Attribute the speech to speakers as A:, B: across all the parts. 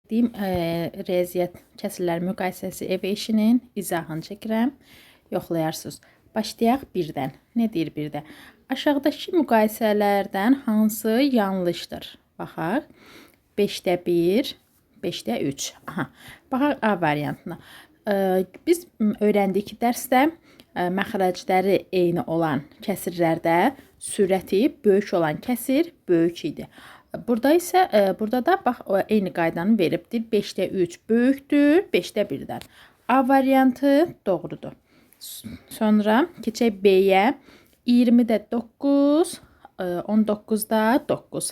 A: Deyim, riyaziyyat kəsirlər müqayisəsi ev işinin izahını çəkirəm. Yoxlayarsınız. Başlayaq birdən. Nə deyir birdə? Aşağıdakı müqayisələrdən hansı yanlışdır? Baxaq. 5-də 1, 5-də 3. Aha. Baxaq A variantına. Biz öyrəndik ki, dərsdə məxrəcləri eyni olan kəsirlərdə sürəti böyük olan kəsir böyük idi. Burada isə burada da bax eyni qaydanı veribdir. 5-də 3 böyükdür 5-də 1-dən. A variantı doğrudur. Sonra keçək B-yə. 20-də 9, 19-da 9.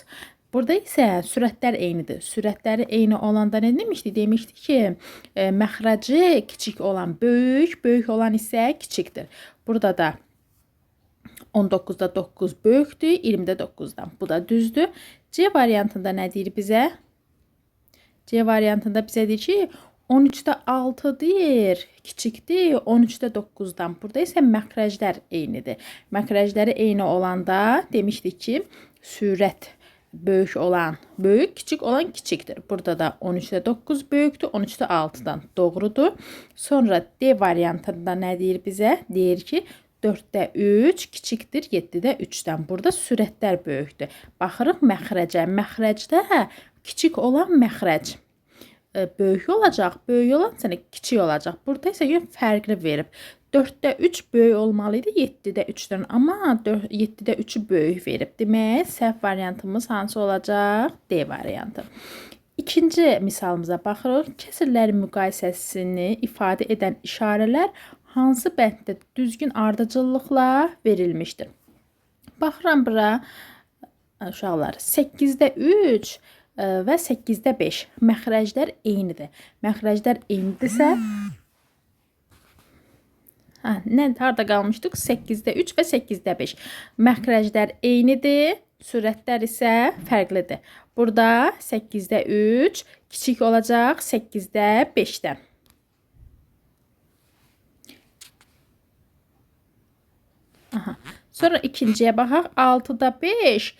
A: Burada isə sürətlər eynidir. Sürətləri eyni olanda nə demişdi? Demişdi ki, məxrəci kiçik olan böyük, böyük olan isə kiçikdir. Burada da 19-da 9 böyükdür, 20-də 9-dan. Bu da düzdür. C variantında nə deyir bizə? C variantında bizə deyir ki, 13-də 6 deyir, kiçikdir, 13-də 9-dan. Burada isə məxrəclər eynidir. Məxrəcləri eyni olanda demişdik ki, sürət böyük olan böyük, kiçik olan kiçikdir. Burada da 13-də 9 böyükdür, 13-də 6-dan. Doğrudur. Sonra D variantında nə deyir bizə? Deyir ki, 4-də 3 kiçikdir 7-də 3-dən. Burada sürətlər böyükdür. Baxırıq məxrəcə. Məxrəcdə kiçik olan məxrəc böyük olacaq. Böyük olan sənə kiçik olacaq. Burada isə fərqli verib. 4-də 3 böyük olmalı idi 7-də 3-dən. Amma 7-də 3-ü böyük verib. Demək, səhv variantımız hansı olacaq? D variantı. İkinci misalımıza baxırıq. Kəsirlərin müqayisəsini ifadə edən işarələr hansı bənddə düzgün ardıcıllıqla verilmişdir? Baxıram bura uşaqlar. 8-də 3 və 8-də 5 məxrəclər eynidir. Məxrəclər eynidirsə harda qalmışdıq? 8-də 3 və 8-də 5. Məxrəclər eynidir, sürətlər isə fərqlidir. Burada 8-də 3 kiçik olacaq 8-də 5-dən. Aha. Sonra ikinciyə baxaq. 6-da 5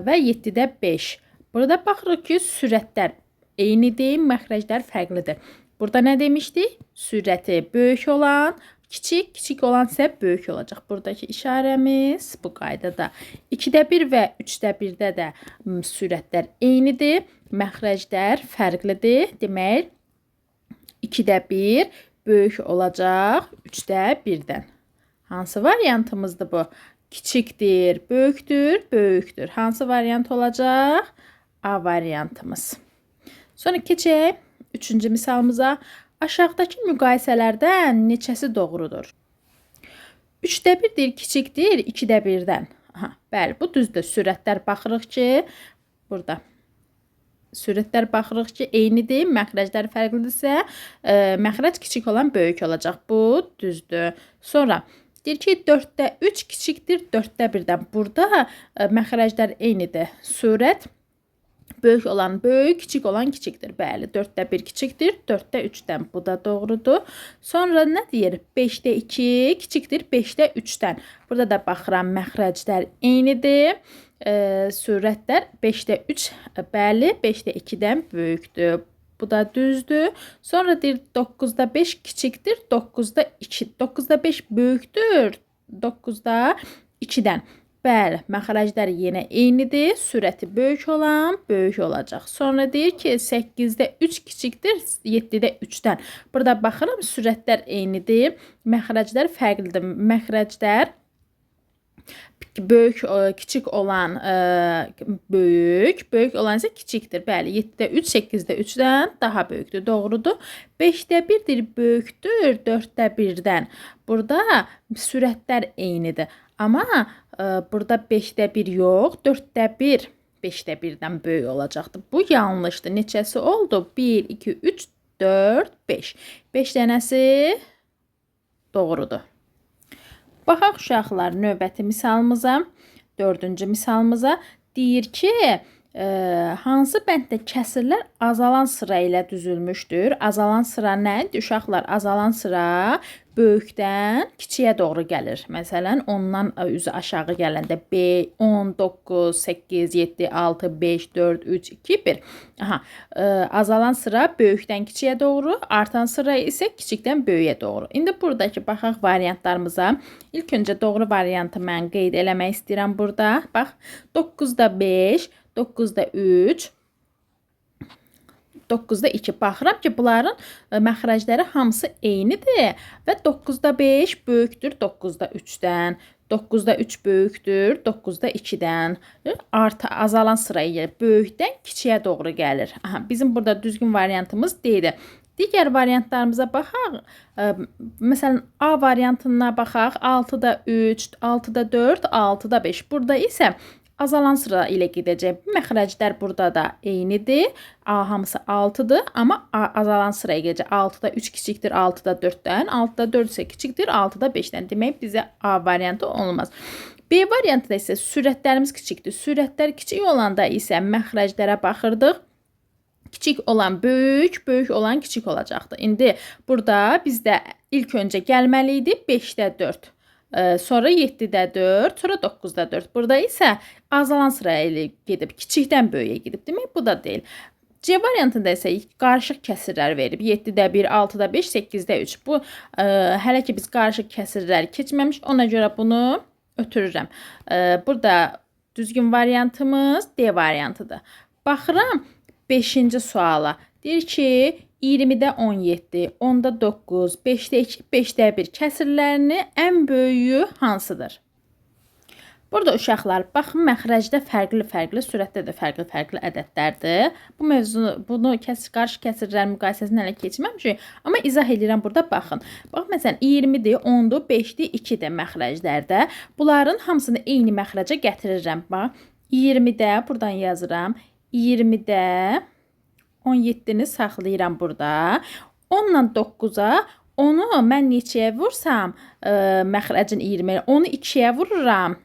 A: və 7-də 5. Burada baxırıq ki, sürətlər eynidir, məxrəclər fərqlidir. Burada nə demişdik? Sürəti böyük olan kiçik, kiçik olan isə böyük olacaq. Buradakı işarəmiz bu qaydada. 2-də 1 və 3-də 1-də də sürətlər eynidir, məxrəclər fərqlidir. Demək, 2-də 1 böyük olacaq 3-də 1-dən. Hansı variantımızdır bu? Kiçikdir, böyükdür, böyükdür. Hansı variant olacaq? A variantımız. Sonra keçək 3-cü misalımıza. Aşağıdakı müqayisələrdən neçəsi doğrudur? 3-də 1 deyir, kiçikdir 2-də 1-dən. Bəli, bu düzdür. Sürətlər baxırıq ki, burada. Sürətlər baxırıq ki, eynidir, məxrəclər fərqlidirsə, məxrəc kiçik olan böyük olacaq. Bu düzdür. Sonra deyir ki, 4-də 3 kiçikdir 4-də 1-dən. Burada məxrəclər eynidir. Sürət böyük olan böyük, kiçik olan kiçikdir. Bəli, 4-də 1 kiçikdir 4-də 3-dən. Bu da doğrudur. Sonra nə deyir? 5-də 2 kiçikdir 5-də 3-dən. Burada da baxıram, məxrəclər eynidir. Sürətlər 5-də 3, bəli, 5-də 2-dən böyükdür. Bu da düzdür. Sonra deyir 9-da 5 kiçikdir 9-da 2. 9-da 5 böyükdür 9-da 2-dən. Bəli, məxrəclər yenə eynidir. Sürəti böyük olan böyük olacaq. Sonra deyir ki, 8-də 3 kiçikdir 7-də 3-dən. Burada baxıram, sürətlər eynidir. Məxrəclər fərqlidir. Məxrəclər böyük, kiçik olan böyük, böyük olan isə kiçikdir. Bəli, 7-də 3, 8-də 3-dən daha böyükdür. Doğrudur. 5-də 1 deyir, böyükdür 4-də 1-dən. Burada sürətlər eynidir. Amma burada 5-də 1 yox, 4-də 1 5-də 1-dən böyük olacaqdır. Bu yanlışdır. Neçəsi oldu? 1, 2, 3, 4, 5. 5 dənəsi doğrudur. Baxaq uşaqlar növbəti misalımıza, 4-cü misalımıza. Deyir ki, hansı bənddə kəsirlər azalan sıra ilə düzülmüşdür? Azalan sıra nədir? Uşaqlar, azalan sıra böyükdən kiçiyə doğru gəlir. Məsələn, ondan üzü aşağı gələndə 10, 9, 8, 7, 6, 5, 4, 3, 2, 1. Aha, azalan sıra böyükdən kiçiyə doğru, artan sıra isə kiçikdən böyüyə doğru. İndi buradakı baxaq variantlarımıza. İlk öncə doğru variantı mən qeyd eləmək istəyirəm burada. Bax, 9-da 5, 9-da 3, 9-da 2. Baxıram ki, bunların məxrəcləri hamısı eynidir və 9-da 5 böyükdür 9-da 3-dən. 9-da 3 böyükdür 9-da 2-dən. Azalan sıraya gəlir. Böyükdən kiçiyə doğru gəlir. Aha, bizim burada düzgün variantımız deyil. Digər variantlarımıza baxaq. Məsələn, A variantına baxaq. 6-da 3, 6-da 4, 6-da 5. Burada isə azalan sıra ilə gedəcək. Məxrəclər burada da eynidir. A hamısı 6-dır, amma azalan sıraya gedəcək. 6-da 3 kiçikdir 6-da 4-dən, 6-da 4 isə kiçikdir 6-da 5-dən. Demək, bizə A variantı olmaz. B variantında isə sürətlərimiz kiçikdir. Sürətlər kiçik olanda isə məxrəclərə baxırdıq. Kiçik olan böyük, böyük olan kiçik olacaqdır. İndi burada bizdə ilk öncə gəlməli idi 5-də 4. Sonra 7-də 4, sonra 9-da 4. Burada isə azalan sıraya ilə gedib, kiçikdən böyüyə gedib. Demək, bu da deyil. C variantında isə qarışıq kəsirlər verib. 7-də 1, 6-da 5, 8-də 3. Bu, hələ ki biz qarışıq kəsirləri keçməmiş, ona görə bunu ötürürəm. Burada düzgün variantımız D variantıdır. Baxıram 5-ci suala. Deyir ki, 20-də 17, 10-da 9, 5-də 2, 5-də 1 kəsirlərinin ən böyüyü hansıdır? Burada uşaqlar, baxın, məxrəcdə fərqli-fərqli, sürətdə də fərqli-fərqli ədədlərdir. Bu mövzunu, bunu qarşı kəsirlər müqayisəsini hələ keçməmişik, amma izah edirəm burada, baxın. Bax, məsələn, 20-dir, 10-dur, 5-dir, 2-dir məxrəclərdə. Bunların hamısını eyni məxrəcə gətirirəm. Bax, 20-də, buradan yazıram, 20-də 17-ni saxlayıram burada. 10-la 9-a, onu mən neçəyə vursam, məxrəcin 20-yə, onu 2-yə vururam.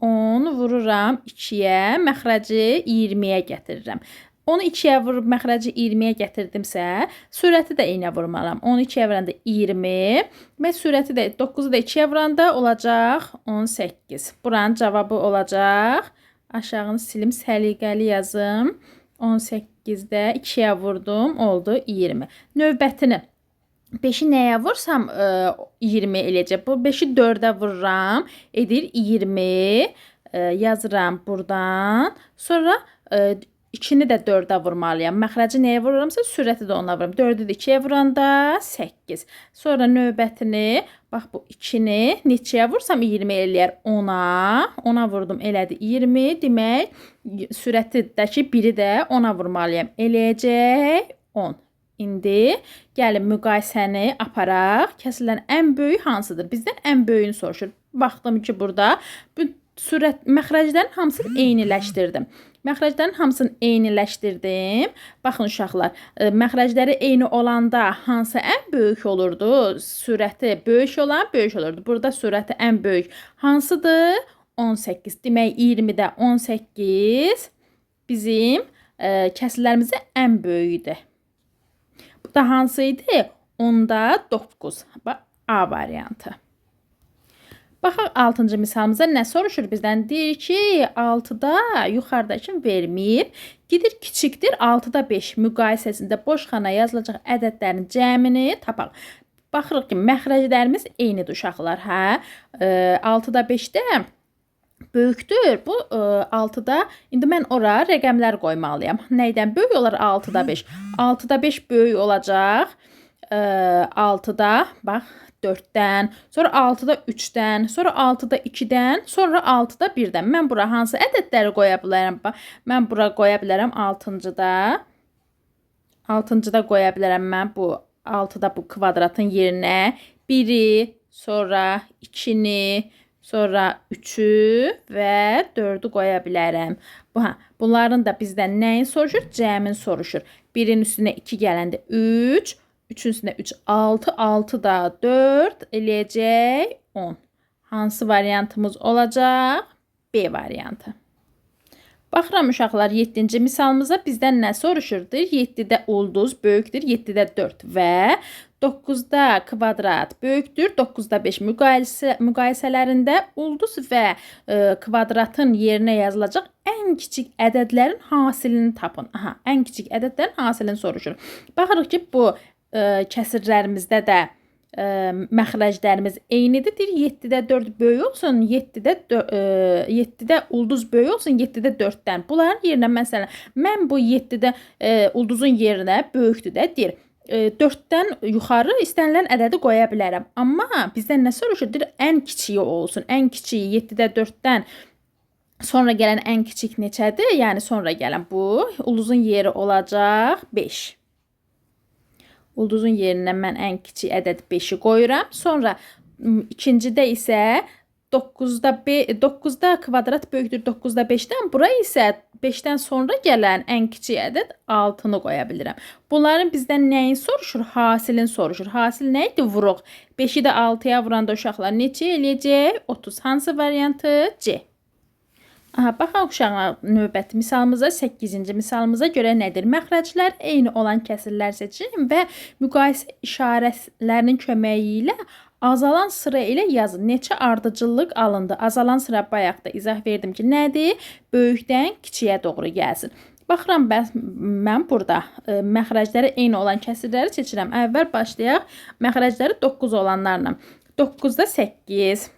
A: 10 vururam 2-yə, məxrəci 20-yə gətirirəm. Onu 2-yə vurub məxrəci 20-yə gətirdimsə, sürəti də eynə vurmalıyam. Onu 2-yə vuranda 20 və sürəti də 9-u da 2-yə vuranda olacaq 18. Buranın cavabı olacaq. Aşağını silim, səliqəli yazım. 18-də 2-yə vurdum, oldu 20. Növbətini 5-i nəyə vursam 20 eləyəcək. Bu 5-i 4-ə vururam, edir 20. Yazıram buradan. Sonra 2-ni də 4-ə vurmalıyam. Məxrəci nəyə vururamsa, sürəti də ona vururam. 4-ü də 2-yə vuranda 8. Sonra növbətini, bax bu 2-ni neçəyə vursam 20 eləyər 10-a. 10-a vurdum, elədi 20. Demək, sürətdəki 1-i də 10-a vurmalıyam. Eləyəcək 10. İndi gəlin müqayisəni aparaq. Kəsilən ən böyük hansıdır? Bizdən ən böyüyünü soruşur. Baxdım ki, burada məxrəclərin hamısını eyniləşdirdim. Məxrəclərin hamısını eyniləşdirdim. Baxın uşaqlar, məxrəcləri eyni olanda hansı ən böyük olurdu? Sürəti böyük olan böyük olurdu. Burada sürəti ən böyük hansıdır? 18. Demək, 20-də 18 bizim kəsillərimizin ən böyüyüdür. Bu da hansıydı? 10-da 9. Bax, A variantı. Baxaq 6-cı misalımıza nə soruşur bizdən? Deyir ki, 6-da yuxarıdakı vermir. Gedir kiçikdir 6-da 5 müqayisəsində boş xana yazılacaq ədədlərin cəmini tapaq. Baxırıq ki, məxrəclərimiz eynidir uşaqlar. 6-da 5-də böyükdür. Bu 6-da, indi mən ora rəqəmlər qoymalıyam. Nəydən böyük olar 6-da 5? 6-da 5 böyük olacaq. 6-da, bax, 4-dən, sonra 6-da 3-dən, sonra 6-da 2-dən, sonra 6-da 1-dən. Mən bura hansı ədədləri qoya bilərəm? Mən bura qoya bilərəm 6-cıda. 6-cıda qoya bilərəm mən bu 6-da bu kvadratın yerinə 1-i, sonra 2-ni, sonra 3-ü və 4-ü qoya bilərəm. Bunların da bizdən nəyin soruşur? Cəmin soruşur. 1-in üstünə 2 gələndə 3, 3-ün üstünə 3, 6, 6 da 4 eləyəcək 10. Hansı variantımız olacaq? B variantı. Baxıram uşaqlar 7-ci misalımıza bizdən nə soruşurdur? 7-də ulduz böyükdür 7-də 4 və 9-da kvadrat böyükdür 9-da 5 müqayisələrində ulduz və kvadratın yerinə yazılacaq ən kiçik ədədlərin hasilini tapın. Aha, ən kiçik ədədlərin hasilini soruşur. Baxırıq ki, bu kəsirlərimizdə də məxrəclərimiz eynidir. 7-də 4 böyük olsun, 7-də ulduz böyük olsun, 7-də 4-dən. Bunların yerinə məsələn, mən bu 7-də ulduzun yerinə böyükdür də deyir. 4-dən yuxarı istənilən ədədi qoya bilərəm. Amma bizdən nə soruşur? Ən kiçiyi olsun. Ən kiçiyi 7-də 4-dən sonra gələn ən kiçik neçədir? Yəni sonra gələn bu ulduzun yeri olacaq 5. Ulduzun yerinə mən ən kiçik ədəd 5-i qoyuram. Sonra ikincidə isə 9-da kvadrat böyükdür 9-da 5-dən. Bura isə 5-dən sonra gələn ən kiçik ədəd 6-nı qoya bilirəm. Bunların bizdən nəyin soruşur? Hasilin soruşur. Hasil nə idi? Vuruq. 5-i də 6-ya vuranda uşaqlar neçə eləyəcək? 30. Hansı variantı? C. Aha, baxaq uşaqlar növbəti misalımıza, 8-ci misalımıza görə nədir? Məxrəclər eyni olan kəsirlər seçin və müqayisə işarələrinin köməyi ilə azalan sıra ilə yazın. Neçə ardıcıllıq alındı? Azalan sıra bayaq da izah verdim ki, nədir? Böyükdən kiçiyə doğru gəlsin. Baxıram, mən burada məxrəcləri eyni olan kəsirləri seçirəm. Əvvəl başlayaq məxrəcləri 9 olanlarla. 9-da 8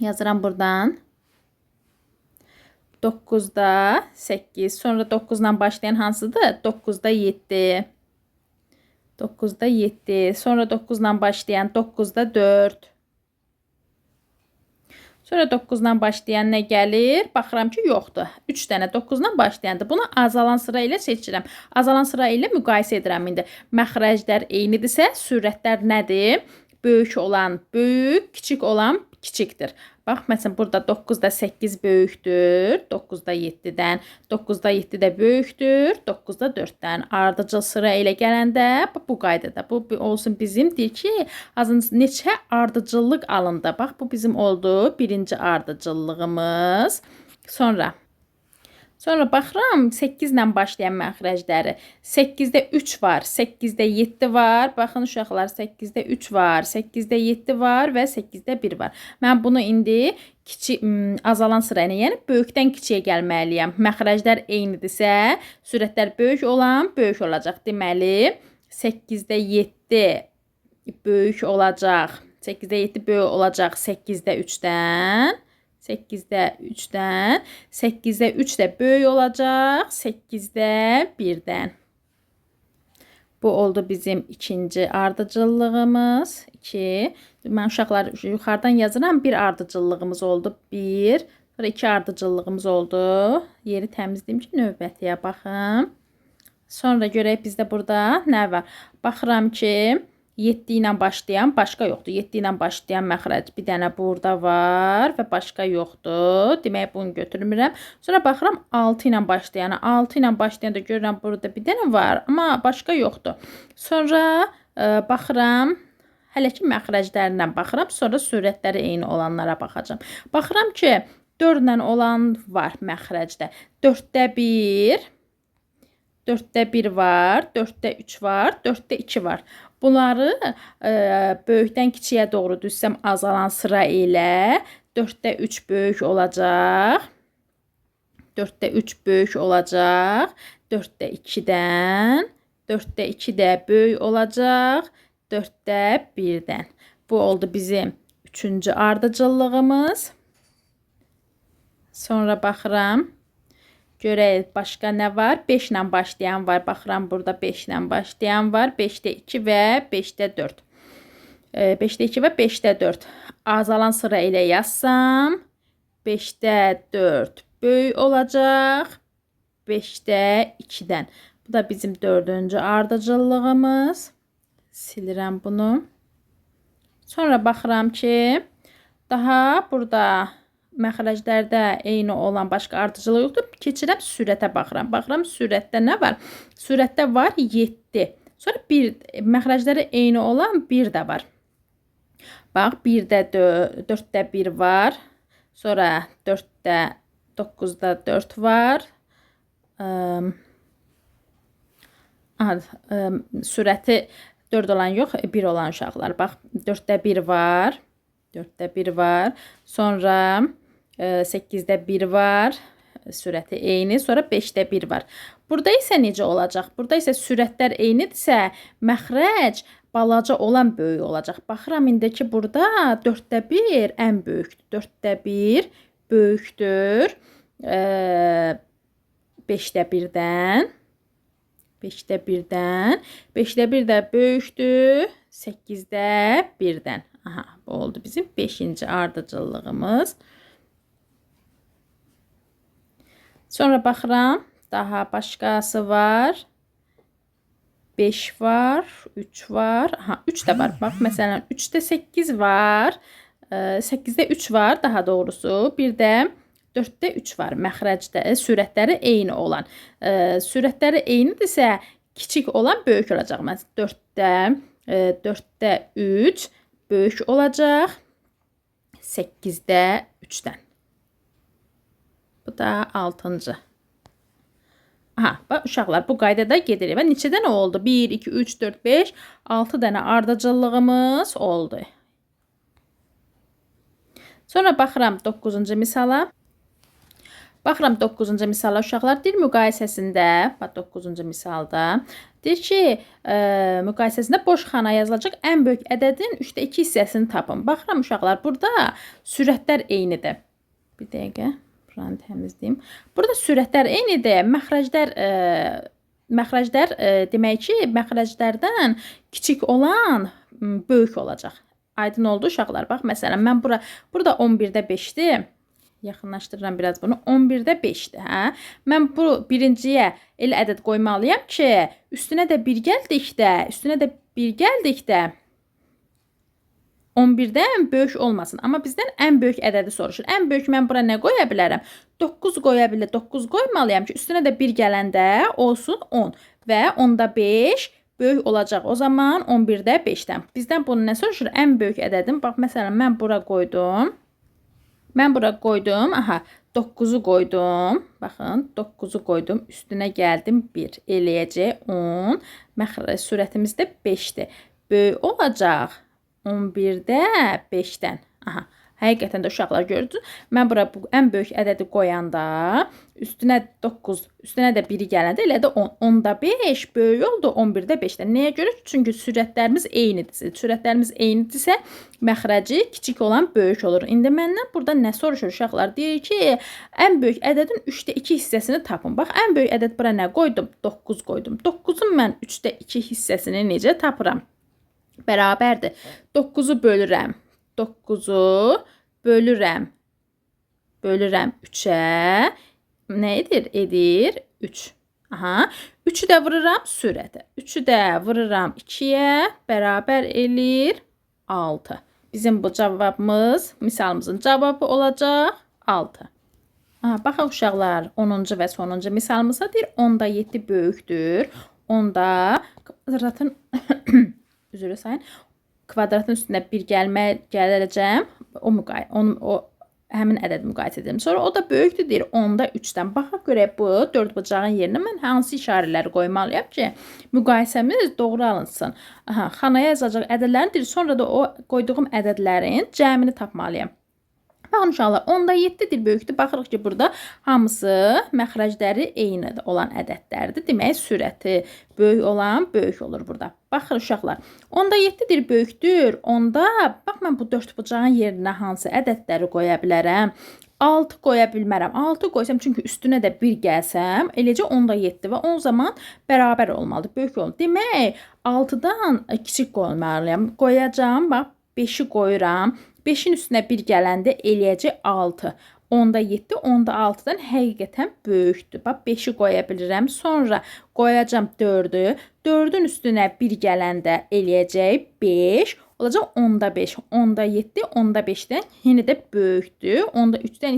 A: yazıram buradan. 9-da 8. Sonra 9-dan başlayan hansıdır? 9-da 7. 9-da 7. Sonra 9-dan başlayan 9-da 4. Sonra 9-dan başlayan nə gəlir? Baxıram ki, yoxdur. 3 dənə 9-dan başlayandır. Bunu azalan sıra ilə seçirəm. Azalan sıra ilə müqayisə edirəm indi. Məxrəclər eynidirsə, sürətlər nədir? Böyük olan böyük, kiçik olan kiçikdir. Bax, məsələn, burada 9-da 8 böyükdür, 9-da 7-dən, 9-da 7-də böyükdür, 9-da 4-dən. Ardıcıl sıra ilə gələndə bu qaydada. Bu olsun bizim, deyir ki, neçə ardıcıllıq alındı. Bax, bu bizim oldu birinci ardıcıllığımız. Sonra baxıram 8 ilə başlayan məxrəcləri. 8-də 3 var, 8-də 7 var. Baxın uşaqlar, 8-də 3 var, 8-də 7 var və 8-də 1 var. Mən bunu indi azalan sıra ilə, yəni böyükdən kiçiyə gəlməliyəm. Məxrəclər eynidirsə, sürətlər böyük olan böyük olacaq. Deməli, 8-də 7 böyük olacaq. 8-də 7 böyük olacaq 8-də 3-dən. 8-də 3-dən, 8-də 3 də böyük olacaq 8-də 1-dən. Bu oldu bizim ikinci ardıcıllığımız. 2. Mən uşaqlar yuxarıdan yazıram. Bir ardıcıllığımız oldu. 1. Sonra 2 ardıcıllığımız oldu. Yeri təmizləyim ki, növbətiyə baxım. Sonra görək bizdə burada nə var? Baxıram ki, 7 ilə başlayan başqa yoxdur. 7 ilə başlayan məxrəc bir dənə burada var və başqa yoxdur. Demək, bunu götürmürəm. Sonra baxıram 6 ilə başlayana. 6 ilə başlayanda görürəm burada bir dənə var, amma başqa yoxdur. Sonra baxıram, hələ ki məxrəclərindən baxıram. Sonra sürətləri eyni olanlara baxacağım. Baxıram ki, 4 ilə olan var məxrəcdə. 4-də 1, 4-də 1 var, 4-də 3 var, 4-də 2 var. Bunları böyükdən kiçiyə doğru düzsəm azalan sıra ilə 4-də 3 böyük olacaq. 4-də 3 böyük olacaq. 4-də 2-dən. 4-də 2 də böyük olacaq. 4-də 1-dən. Bu oldu bizim 3-cü ardıcıllığımız. Sonra baxıram. Görək, başqa nə var? 5 ilə başlayan var. Baxıram, burada 5 ilə başlayan var. 5-də 2 və 5-də 4. 5-də 2 və 5-də 4. Azalan sıra ilə yazsam, 5-də 4 böyük olacaq. 5-də 2-dən. Bu da bizim 4-cü ardıcıllığımız. Silirəm bunu. Sonra baxıram ki, daha burada məxrəclərdə eyni olan başqa ardıcılıq yoxdur. Keçirəm sürətə baxıram. Baxıram sürətdə nə var? Sürətdə var 7. Sonra məxrəcləri eyni olan 1 də var. Bax, 4-də 1 var. Sonra 4-də 9'da 4 var. Sürəti 4 olan yox, 1 olan uşaqlar. Bax, 4'də 1 var. 4'də 1 var. Sonra 8'də 1 var. Sürəti eyni. Sonra 5'də 1 var. Burada isə necə olacaq? Burada isə sürətlər eynidirsə, məxrəc balaca olan böyük olacaq. Baxıram indi ki, burada 4'də 1 ən böyükdür. 4'də 1 böyükdür 5'də 1-dən. 5'də 1-dən. 5'də 1 də böyükdür 8'də 1-dən. Aha, bu oldu bizim 5-ci ardıcıllığımız. Sonra baxıram, daha başqası var. 5 var, 3 var. Aha, 3 də var. Bax, məsələn, 3'də 8 var. 8'də 3 var, daha doğrusu. Bir də 4'də 3 var. Məxrəcdə sürətləri eyni olan. Sürətləri eynidirsə, kiçik olan böyük olacaq. Məsələn, 4'də 3 böyük olacaq 8'də 3'dən. Bu da 6-cı. Aha, bax uşaqlar, bu qaydada gedirik. Və neçə dənə oldu? 1, 2, 3, 4, 5, 6 dənə ardıcıllığımız oldu. Sonra baxıram 9-cu misala. Baxıram 9-cu misala uşaqlar. Dil müqayisəsində, bax 9-cu misalda deyir ki, müqayisəsində boş xana yazılacaq ən böyük ədədin 3'də 2 hissəsini tapın. Baxıram uşaqlar, burada sürətlər eynidir. Bir dəqiqə. Buranı təmizləyim. Burada sürətlər eynidir. Məxrəclər demək ki, məxrəclərdən kiçik olan böyük olacaq. Aydın oldu uşaqlar. Bax, məsələn, mən burada 11'də 5'dir. Yaxınlaşdırıram biraz bunu. 11'də 5'dir. Hə? Mən bu birinciyə elə ədəd qoymalıyam ki, üstünə də 1 gəldikdə 11'dən böyük olmasın. Amma bizdən ən böyük ədədi soruşur. Ən böyük mən bura nə qoya bilərəm? 9 qoya bilərəm. 9 qoymalıyam ki, üstünə də 1 gələndə olsun 10. Və 10'da 5 böyük olacaq. O zaman 11'də 5'dən. Bizdən bunu nə soruşur? Ən böyük ədədim. Bax, məsələn, mən bura qoydum. Aha, 9'u qoydum. Baxın, 9'u qoydum. Üstünə gəldim 1. Eləyəcək 10. Sürətimiz də 5'dir. Böyük olacaq 11'də 5'dən. Aha, həqiqətən də uşaqlar gördünüz. Mən bura ən böyük ədədi qoyanda üstünə 9, üstünə də 1 gələndə elə də 10. 10'da 5 böyük oldu 11'də 5'dən. Nəyə görə? Çünki sürətlərimiz eynidirsə. Sürətlərimiz eynidirsə, məxrəci kiçik olan böyük olur. İndi məndən burada nə soruşur uşaqlar? Deyir ki, ən böyük ədədin 3'də 2 hissəsini tapın. Bax, ən böyük ədəd bura nə qoydum? 9 qoydum. 9'un mən 3'də 2 hissəsini necə tapıram? Bərabərdir. 9'u bölürəm. 9'u bölürəm 3'ə. Nə edir? Edir 3. Aha. 3'ü də vururam sürətə. 3'ü də vururam 2'yə. Bərabər eləyir 6. Bizim bu cavabımız, misalımızın cavabı olacaq 6. Baxın uşaqlar, 10-cu və sonuncu misalımıza deyir 10'da 7 böyükdür. 10'da kvadratın üzrə sayın. Kvadratın üstünə 1 gələcəm. O həmin ədəd müqayisə edirəm. Sonra o da böyükdür deyir 10'da 3'dən. Baxaq görək bu 4 bucağın yerinə mən hansı işarələri qoymalıyam ki, müqayisəmiz doğru alınsın. Aha, xanaya yazacaq ədədlərini deyir. Sonra da o qoyduğum ədədlərin cəmini tapmalıyam. Baxın uşaqlar, 10'da 7'dir böyükdür. Baxırıq ki, burada hamısı məxrəcləri eyni olan ədədlərdir. Demək, sürəti böyük olan böyük olur burada. Baxın uşaqlar, 10'da 7'dir böyükdür. 10'da, bax mən bu 4 bucağın yerinə hansı ədədləri qoya bilərəm? 6 qoya bilmərəm. 6 qoysam, çünki üstünə də 1 gəlsəm, eləcə 10'da 7 və 10 zaman bərabər olmalıdır, böyük olur. Demək, 6'dan kiçik qoymalıyam. Qoyacağım, bax 5'i qoyuram. 5'in üstünə 1 gələndə eləyəcək 6. 10'da 7, 10'da 6'dan həqiqətən böyükdür. Bax 5'i qoya bilirəm. Sonra qoyacağım 4'ü. 4'ün üstünə 1 gələndə eləyəcək 5. Olacaq 10'da 5. 10'da 7, 10'da 5'dən yenə də böyükdür. 10'da 3'dən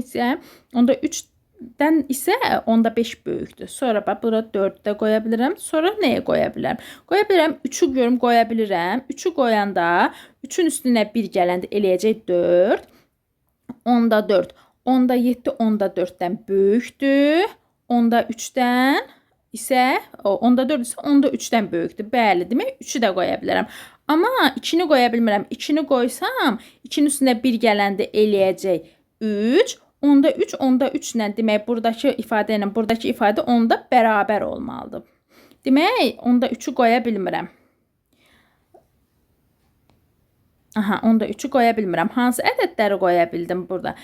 A: isə 10'da 5 böyükdür. Sonra bax bura 4'ü də qoya bilirəm. Sonra nəyə qoya bilərəm? Qoya bilirəm 3'ü görüm qoya bilirəm. 3'ü qoyanda 3'ün üstünə 1 gələndə eləyəcək 4. 10'da 4. Onda 7 onda 4-dən böyükdür. Onda 3-dən isə onda 4 isə onda 3-dən böyükdür. Bəli, demək 3-ü də qoya bilərəm. Amma 2-ni qoya bilmirəm. 2-ni qoysam, 2-nin üstünə 1 gələndə eləyəcək 3. Onda 3, onda 3 ilə demək buradakı ifadə ilə buradakı ifadə onda bərabər olmalıdır. Demək, onda 3-ü qoya bilmirəm. Aha, onda 3-ü qoya bilmirəm. Hansı ədədləri qoya bildim burada?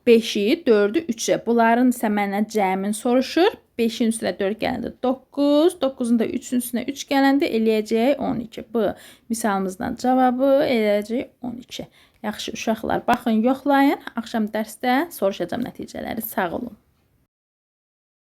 A: 5-i, 4-ü, 3-ü. Bunların isə məndən cəmin soruşur. 5-in üstünə 4 gələndə 9, 9-un da 3-ün üstünə 3 gələndə eləyəcək 12. Bu misalımızdan cavabı eləyəcək 12. Yaxşı uşaqlar, baxın, yoxlayın. Axşam dərsdə soruşacağam nəticələri. Sağ olun.